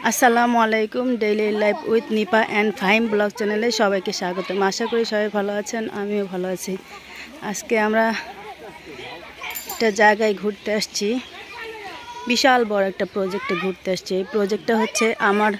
আসসালামু আলাইকুম। Daily life with Nipa and Fahim blog চ্যানেলে সবাইকে স্বাগতম। আশা করি সবাই ভালো আছেন, আমিও ভালো আছি। আজকে আমরা একটা জায়গায় ঘুরতে আসছি, বিশাল বড় একটা প্রজেক্টে ঘুরতে আসছি। এই প্রজেক্টটা হচ্ছে আমার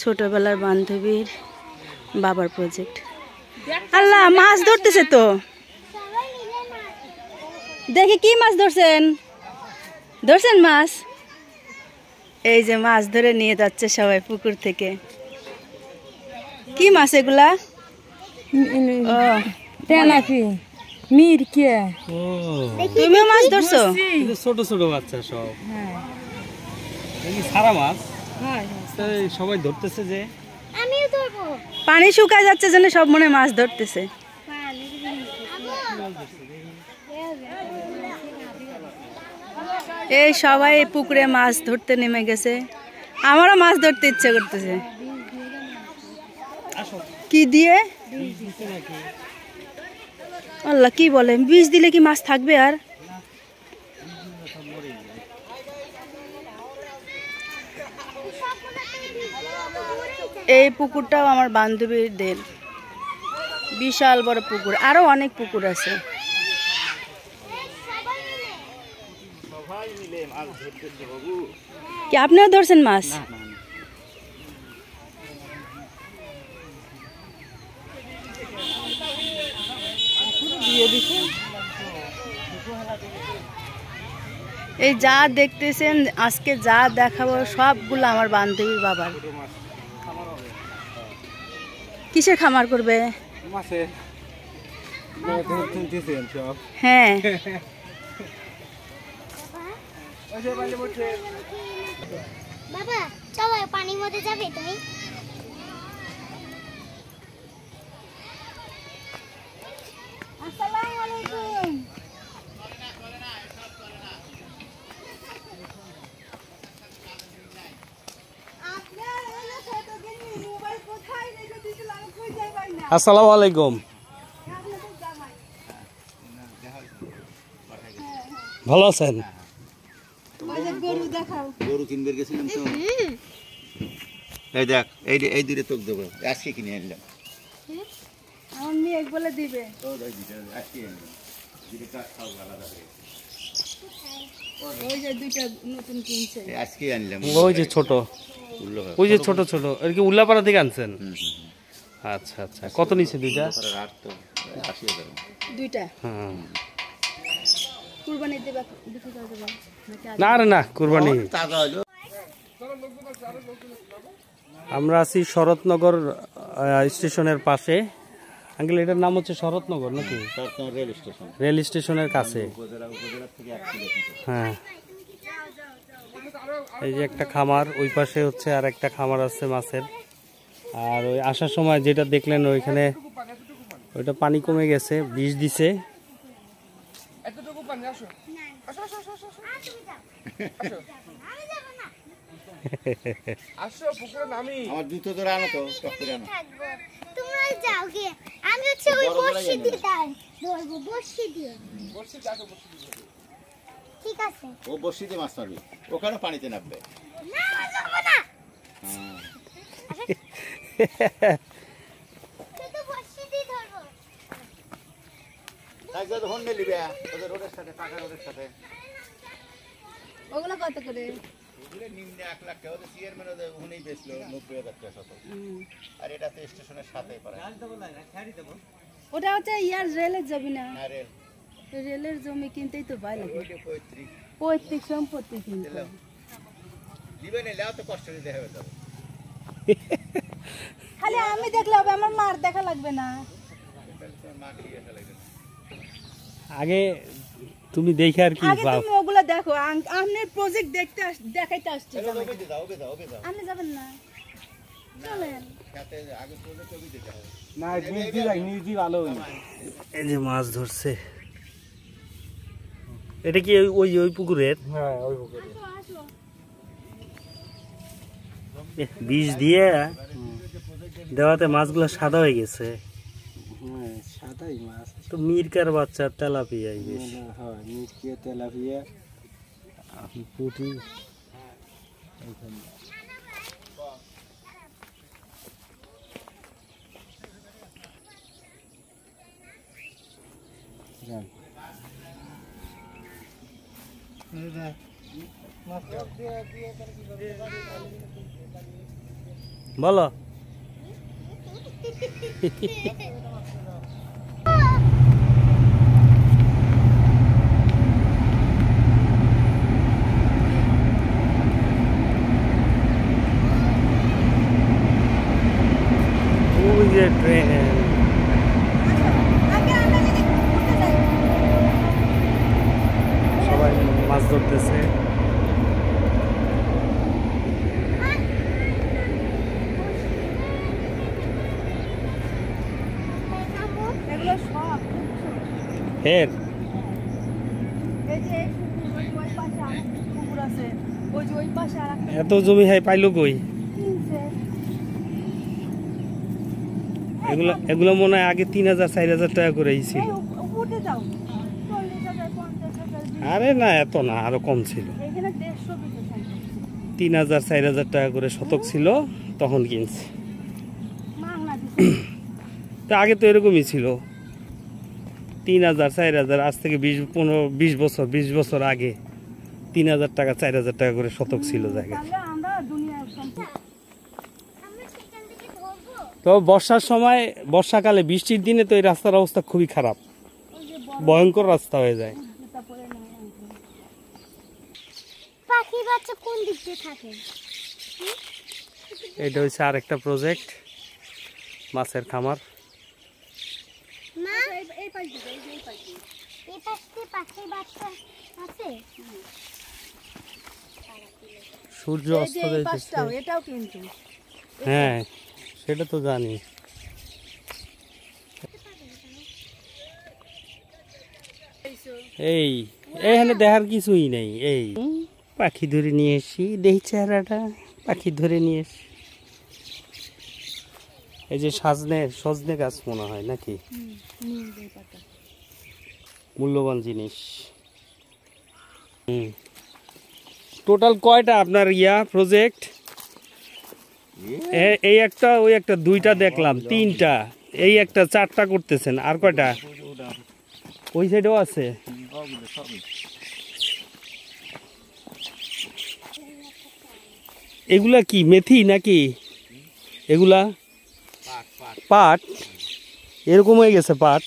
ছোটবেলার বান্ধবীর বাবার প্রজেক্ট। আল্লাহ, মাছ ধরতেছে তো, দেখি কি মাছ ধরছেন। ধরছেন মাছ? এই যে মাছ ধরে নিয়ে যাচ্ছে সবাই পুকুর থেকে। কি মাছ এগুলা? তুমিও মাছ ধরছো? ছোট ছোট বাচ্চা সব সারা মাছ সবাই ধরতেছে। যে পানি শুকায় যাচ্ছে জন্য সব মনে মাছ ধরতেছে। এই সবাই পুকুরে মাছ ধরতে নেমে গেছে। আমারও মাছ ধরতে ইচ্ছে করতেছে। কি দিয়ে? আল্লাহ, কি বলে, বিষ দিলে কি মাছ থাকবে? আর এই পুকুরটাও আমার বান্ধবীদের, বিশাল বড় পুকুর। আরো অনেক পুকুর আছে। কি আপনিও ধরছেন মাছ? এই যা দেখতেছেন আজকে, যা দেখাবো সবগুলো আমার বান্ধবীর বাবার। কিসের খামার করবে? হ্যাঁ, বাবা চলো পানির মধ্যে যাবে তুমি? আসসালামু আলাইকুম। আসসালামু আলাইকুম। ভালো আছেন? গরু কিনবে গেছিলাম তো। এই দেখ, এই দুটো তোক দেবো, আজকে কিনে আনলাম। আমার মেয়ে বলে দিবে। ওই যে দুইটা নতুন কিনছে, আজকে আনলাম। ওই যে ছোট, ওই যে ছোট ছোট, আর কি উল্লাপাড়া থেকে আনছেন? আচ্ছা আচ্ছা, কত নিচ্ছে দুইটা? দুইটা। হ্যাঁ, কুরবানি দেবা, বিক্রি করে দেবা? না রে না, কুরবানি। আমরা আছি শরৎনগর স্টেশনের পাশে। আঙ্কেল, এটার নাম হচ্ছে শরৎনগর নাকি? রেল স্টেশনের কাছে। হ্যাঁ, এই যে একটা খামার, ওই পাশে হচ্ছে আর একটা খামার আছে মাছের। আর ওই আসার সময় যেটা দেখলেন ওইখানে, ওইটা পানি কমে গেছে, বিষ দিছে। আমার জুতো ধরে আনো তো, তোমরা যাও গে, আমি হচ্ছে ওই বর্ষি দিয়ে ধরবো, বর্ষি দিয়ে। ঠিক আছে, ও বর্ষি দিয়ে মাছ মারবে, ওখানে পানিতে নামবে না যাবো না। তো বর্ষি দিয়ে ধরবো। তাই যা ধরনে নিবে ওদের রোডের সাথে, পাকা রোডের সাথে। ওগুলো কত করে? ওগুলো নিম্নে 1 লাখ টাকা, ওদের চেয়ারম্যান ওদের উনিই বেচলো 90,000 টাকা শত। আর এটা তো স্টেশনের সাথেই পড়ে। ওটা হচ্ছে ইয়ার রেলের জমি না? হ্যাঁ, রেলের জমি কিনতেই তো ভয় লাগে। ওইটা 35 পৈতৃক সম্পত্তি কিনতে হবে। দিবে না, লাও তো কষ্ট দিতে হবে তো। খালি আমি দেখলে হবে, আমার মার দেখা লাগবে না। আগে তুমি দেখে আর কি আগে তুমি ওগুলা দেখো, আপনি প্রজেক্ট দেখতে দেখাইতে আসছি। আপনি যাবেন না? চলেন। এই যে মাছ ধরছে, এটা কি ওই ওই পুকুরের? হ্যাঁ, ওই পুকুরের। বিষ দিয়ে দেওয়াতে মাছগুলো সাদা হয়ে গেছে। সাদাই মাছ তো, মিরকার বাচ্চা, তেলাপিয়া, মিরকিয়া, তেলাপিয়া, পুঁটি। বলো। ট্রেন সবাই মাছ ধরতেছে। ফের এত জমি হয় পাইলো কই? এগুলো এগুলো মনে হয় আগে 3000 4000 টাকা করে ছিল। আরে না, এত না, আরো কম ছিল। 3000 4000 টাকা করে শতক ছিল তখন কিনছি। তা আগে তো এরকমই ছিল, 3000 4000। আজ থেকে 20 বছর আগে 3000 টাকা 4000 টাকা করে শতক ছিল জায়গা। তো বর্ষার সময়, বর্ষাকালে বৃষ্টির দিনে তো এই রাস্তার অবস্থা খুবই খারাপ, ভয়ঙ্কর রাস্তা হয়ে যায়। পাখি বাচ্চা কোন দিক দিয়ে থাকে? এটা হচ্ছে আরেকটা প্রজেক্ট, মাছের খামার। মা এই পাশ দিয়ে পাখি বাচ্চা আছে। সূর্য অস্ত যাইতেছে। এটাও কিন্তু হ্যাঁ, সেটা তো জানি। এই এখানে দেখার কিছুই নেই। এই পাখি ধরে নিয়ে এসি, দেখি চেহারাটা, পাখি ধরে নিয়ে এসি। এই যে সজনে গাছ মনে হয় নাকি, মূল্যবান জিনিস। টোটাল কয়টা আপনার প্রজেক্ট? এই একটা, ওই একটা, দুইটা দেখলাম, তিনটা, এই একটা, চারটা করতেছেন। আর কয়টা ওই সাইডেও আছে? এগুলা কি মেথি নাকি? এগুলা পাট, এরকম হয়ে গেছে পাট।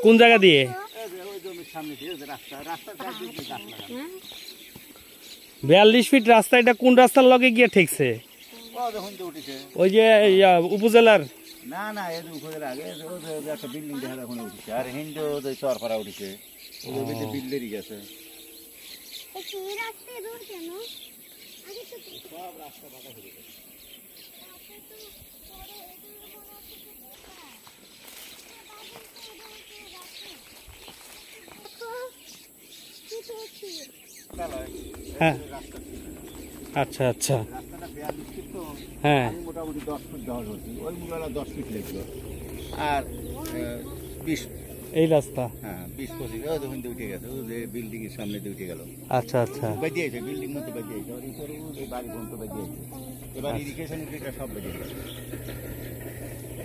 কোন জায়গা দিয়ে? 42 ফিট রাস্তা। এটা কোন রাস্তার লগে গিয়ে ঠেকছে? ওই যে উপজেলার। না না, এই উপজেলা আগে একটা বিল্ডিং দেখা যায়, ওখানে উঠেছে। আর হিন্দু চরপাড়া উঠেছে, বিল্ডেরই গেছে। হ্যাঁ, আচ্ছা আচ্ছা। হ্যাঁ, মোটামুটি 10 ফুট দেওয়া হচ্ছে, ওই মুখলা 10 ফিট লাগলো। আর 20, এই রাস্তা, হ্যাঁ 20-25 উঠে গেছে, ওই যে বিল্ডিং এর সামনে দিয়ে উঠে গেল। আচ্ছা আচ্ছা। বাজিয়েছে বিল্ডিং মধ্যে বাজিয়েছে, আর এই বাড়ি পর্যন্ত বাজিয়েছে। এবার ইরিগেশন সব বাজিয়ে গেছে।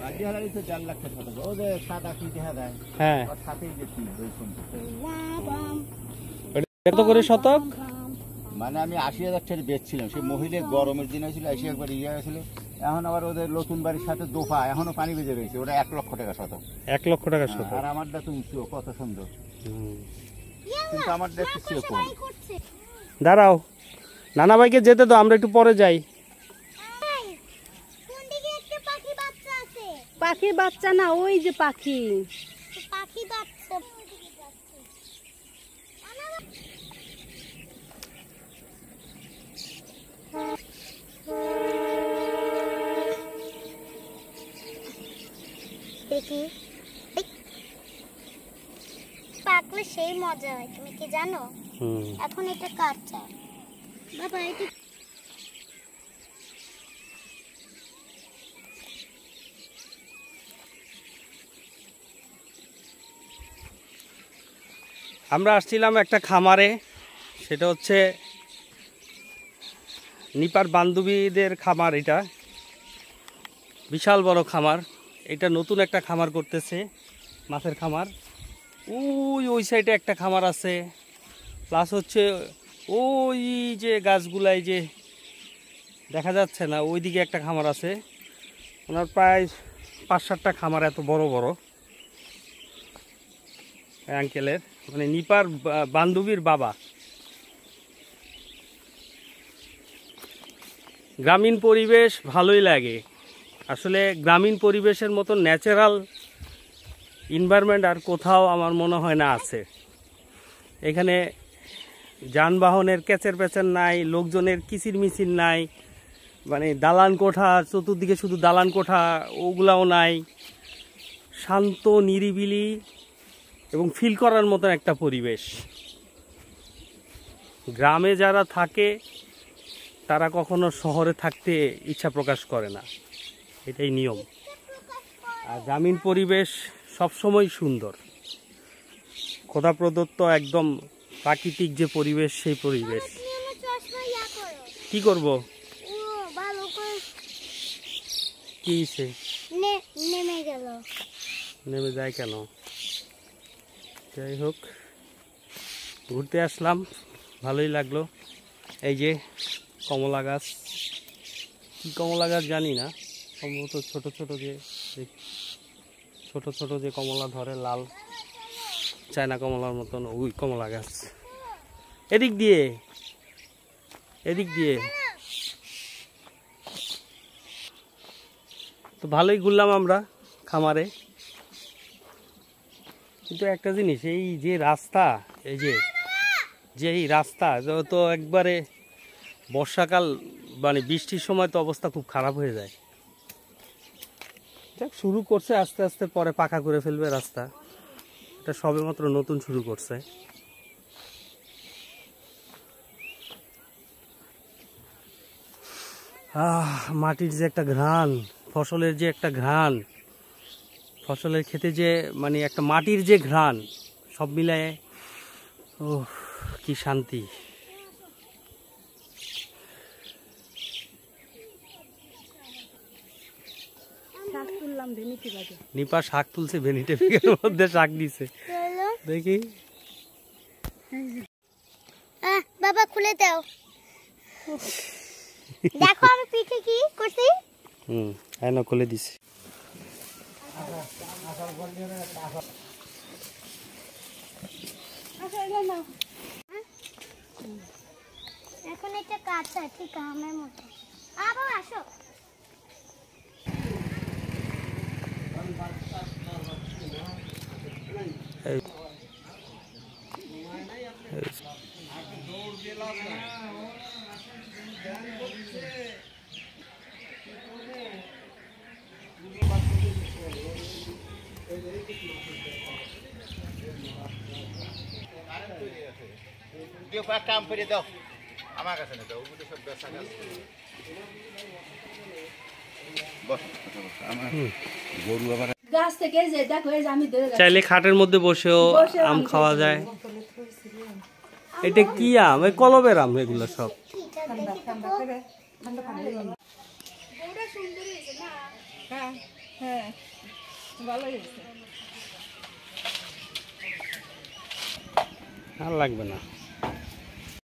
বাজি হারাই তো 4 লাখ টাকা। ও যে 7-8 দেখা যায়, হ্যাঁ, আর সাথেই যে 2 ফুট। কত করে শতক? মানে আমি 80,000 টাকা বেচছিলাম। সে মহিলা গরমের দিন হয়েছিল, এসে একবার ইয়ে হয়েছিল। এখন আবার ওদের নতুন বাড়ির সাথে দোফা, এখনো পানি বেজে রয়েছে, ওটা 1 লক্ষ টাকা শতক। 1 লক্ষ টাকা শতক। আর আমারটা তো উঁচু, কত সুন্দর, কিন্তু আমার দেখতে ছিল কম। দাঁড়াও, নানা ভাইকে যেতে দাও, আমরা একটু পরে যাই। পাখির বাচ্চা না, ওই যে পাখি। পাখি বাচ্চা দেখি, পাকলে সেই মজা হয়, তুমি কি জানো? এখন এটা কাঁচা বাবা, এটা আমরা আসছিলাম একটা খামারে, সেটা হচ্ছে নিপার বান্ধবীদের খামার, এটা বিশাল বড় খামার। এটা নতুন একটা খামার করতেছে, মাছের খামার। ওই সাইডে একটা খামার আছে, প্লাস হচ্ছে ওই যে গাছগুলাই যে দেখা যাচ্ছে না, ওইদিকে একটা খামার আছে। ওনার প্রায় 5-7টা খামার, এত বড় বড় আঙ্কেলের, মানে নিপার বান্ধবীর বাবা। গ্রামীণ পরিবেশ ভালোই লাগে আসলে। গ্রামীণ পরিবেশের মতো ন্যাচারাল এনভায়রনমেন্ট আর কোথাও আমার মনে হয় না আছে। এখানে যানবাহনের ক্যাচের প্যাচের নাই, লোকজনের কিচির মিচির নাই, মানে দালান কোঠা, চতুর্দিকে শুধু দালান কোঠা, ওগুলাও নাই। শান্ত নিরিবিলি এবং ফিল করার মতন একটা পরিবেশ। গ্রামে যারা থাকে তারা কখনো শহরে থাকতে ইচ্ছা প্রকাশ করে না, এটাই নিয়ম। আর গ্রামীণ পরিবেশ সবসময় সুন্দর, খোদা প্রদত্ত একদম প্রাকৃতিক যে পরিবেশ, সেই পরিবেশ। কি করব? কি নেমে যায় কেন? যাই হোক, ঘুরতে আসলাম, ভালোই লাগলো। এই যে কমলা গাছ, কি কমলা গাছ জানি না, সম্ভবত ছোট ছোট যে কমলা ধরে, লাল চায়না কমলার মতন, ওই কমলা গাছ। এদিক দিয়ে তো ভালোই ঘুরলাম আমরা খামারে। কিন্তু একটা জিনিস, এই যে রাস্তা, এই রাস্তা তো একবারে বর্ষাকাল মানে বৃষ্টির সময় তো অবস্থা খুব খারাপ হয়ে যায়। যাক, শুরু করছে আস্তে আস্তে, পরে পাকা করে ফেলবে রাস্তা। এটা সবেমাত্র নতুন শুরু করছে। মাটির যে একটা ঘ্রাণ, ফসলের যে একটা ঘ্রাণ, ফসলের খেতে যে মানে একটা মাটির যে ঘ্রাণ, সব মিলায় ও কি শান্তি। নিপা শাক তুলছে, ভেনিটে ব্যাগের মধ্যে শাক দিছে, দেখি। বাবা খুলে দাও, দেখো আমি পিঠে কি করছি। না, খুলে দিছি। এখন এটা কাঁচা, ঠিক আমের মতো। আবার আসো। কাম করে দাও, আমার কাছে না দাও, ওগুলো সব বেচা গাছ। গরু আবার গাছ থেকে যে দেখো, এই যে আমি চাইলে খাটের মধ্যে বসেও আম খাওয়া যায়। এটা কি আম? এই কলমের আম এগুলো সব। আর লাগবে না।